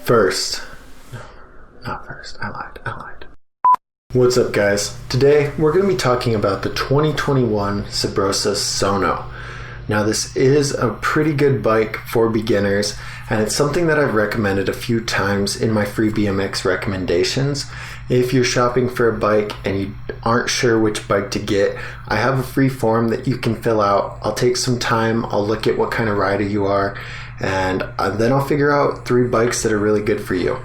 First, no, not first, I lied. What's up, guys? Today, we're going to be talking about the 2021 Subrosa Sono. Now, this is a pretty good bike for beginners, and it's something that I've recommended a few times in my free BMX recommendations. If you're shopping for a bike and you aren't sure which bike to get, I have a free form that you can fill out. I'll take some time, I'll look at what kind of rider you are, and then I'll figure out 3 bikes that are really good for you.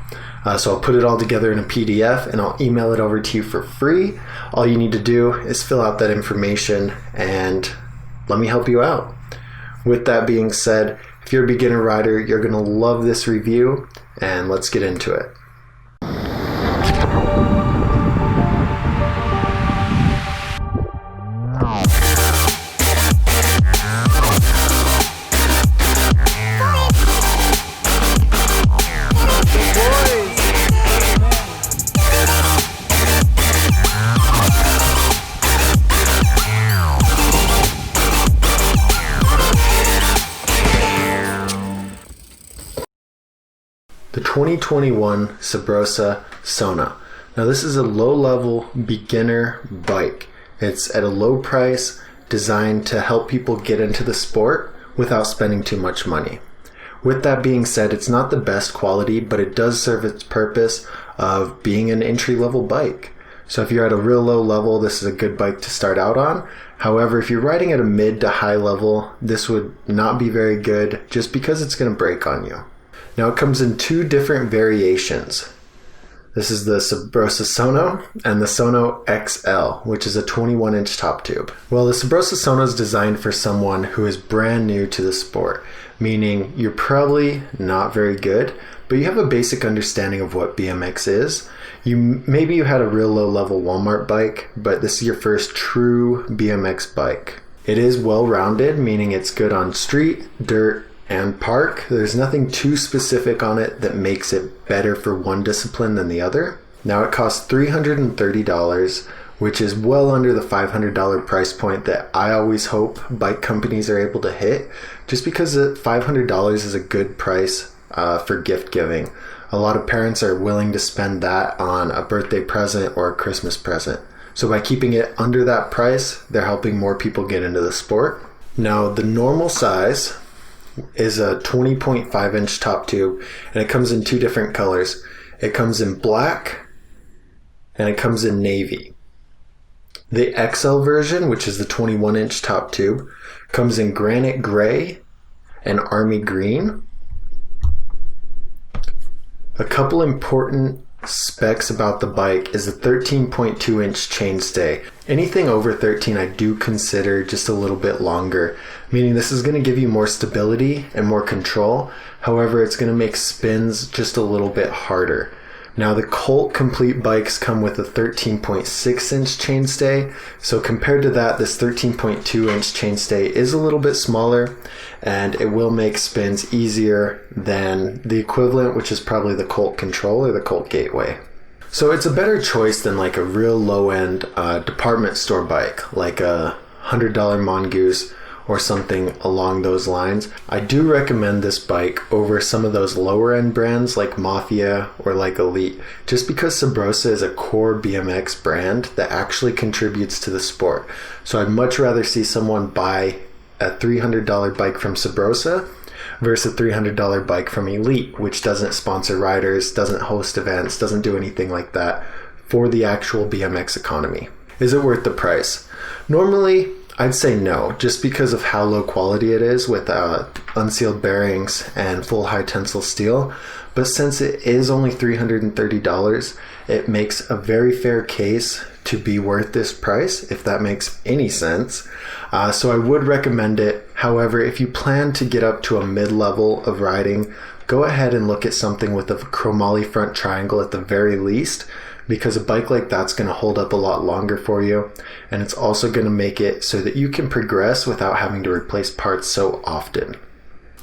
So I'll put it all together in a PDF and I'll email it over to you for free. All you need to do is fill out that information and let me help you out. With that being said, if you're a beginner rider, you're going to love this review, and let's get into it. The 2021 Subrosa Sono. Now, this is a low-level beginner bike. It's at a low price, designed to help people get into the sport without spending too much money. With that being said, it's not the best quality, but it does serve its purpose of being an entry-level bike. So if you're at a real low level, this is a good bike to start out on. However, if you're riding at a mid to high level, this would not be very good just because it's going to break on you. Now, it comes in 2 different variations. This is the Subrosa Sono and the Sono XL, which is a 21-inch top tube. Well, the Subrosa Sono is designed for someone who is brand new to the sport, meaning you're probably not very good, but you have a basic understanding of what BMX is. Maybe you had a real low-level Walmart bike, but this is your first true BMX bike. It is well-rounded, meaning it's good on street, dirt, and park. There's nothing too specific on it that makes it better for one discipline than the other. Now, it costs $330, which is well under the $500 price point that I always hope bike companies are able to hit, just because $500 is a good price for gift giving. A lot of parents are willing to spend that on a birthday present or a Christmas present. So by keeping it under that price, they're helping more people get into the sport. Now, the normal size is a 20.5-inch top tube, and it comes in 2 different colors. It comes in black and it comes in navy. The XL version, which is the 21-inch top tube, comes in granite gray and army green. A couple important specs about the bike is the 13.2-inch chainstay. Anything over 13 I do consider just a little bit longer, meaning this is going to give you more stability and more control. However, it's going to make spins just a little bit harder. Now, the Colt Complete bikes come with a 13.6-inch chainstay, so compared to that, this 13.2-inch chainstay is a little bit smaller, and it will make spins easier than the equivalent, which is probably the Colt Control or the Colt Gateway. So it's a better choice than like a real low-end department store bike, like a $100 Mongoose or something along those lines. I do recommend this bike over some of those lower end brands like Mafia or like Elite, just because Subrosa is a core BMX brand that actually contributes to the sport. So I'd much rather see someone buy a $300 bike from Subrosa versus a $300 bike from Elite, which doesn't sponsor riders, doesn't host events, doesn't do anything like that for the actual BMX economy. Is it worth the price? Normally, I'd say no, just because of how low quality it is with unsealed bearings and full high tensile steel. But since it is only $330, it makes a very fair case to be worth this price, if that makes any sense. So I would recommend it. However, if you plan to get up to a mid-level of riding, go ahead and look at something with a chromoly front triangle at the very least, because a bike like that's going to hold up a lot longer for you, and it's also going to make it so that you can progress without having to replace parts so often.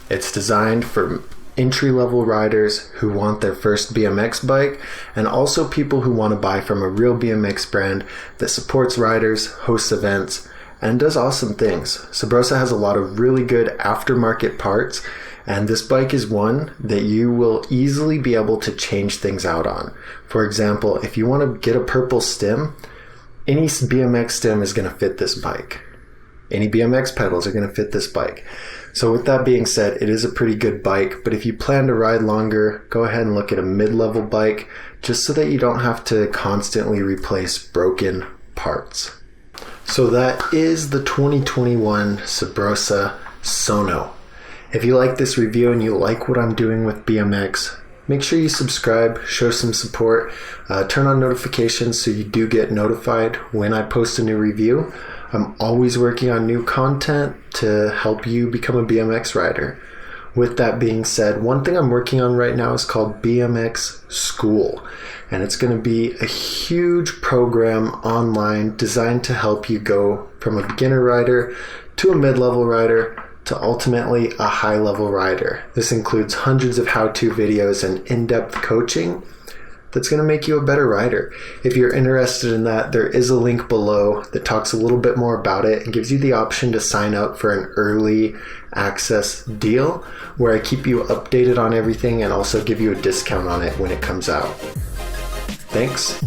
It's designed for entry-level riders who want their first BMX bike, and also people who want to buy from a real BMX brand that supports riders, hosts events, and does awesome things. Subrosa has a lot of really good aftermarket parts, And this bike is one that you will easily be able to change things out on. For example, if you want to get a purple stem, any BMX stem is going to fit this bike. Any BMX pedals are going to fit this bike. So with that being said, it is a pretty good bike, but if you plan to ride longer, go ahead and look at a mid-level bike just so that you don't have to constantly replace broken parts. So that is the 2021 Subrosa Sono. If you like this review and you like what I'm doing with BMX, make sure you subscribe, show some support, turn on notifications so you do get notified when I post a new review. I'm always working on new content to help you become a BMX rider. With that being said, one thing I'm working on right now is called BMX School, and it's going to be a huge program online designed to help you go from a beginner rider to a mid-level rider to ultimately a high-level rider. This includes hundreds of how-to videos and in-depth coaching that's going to make you a better rider. If you're interested in that, there is a link below that talks a little bit more about it and gives you the option to sign up for an early access deal where I keep you updated on everything and also give you a discount on it when it comes out. Thanks.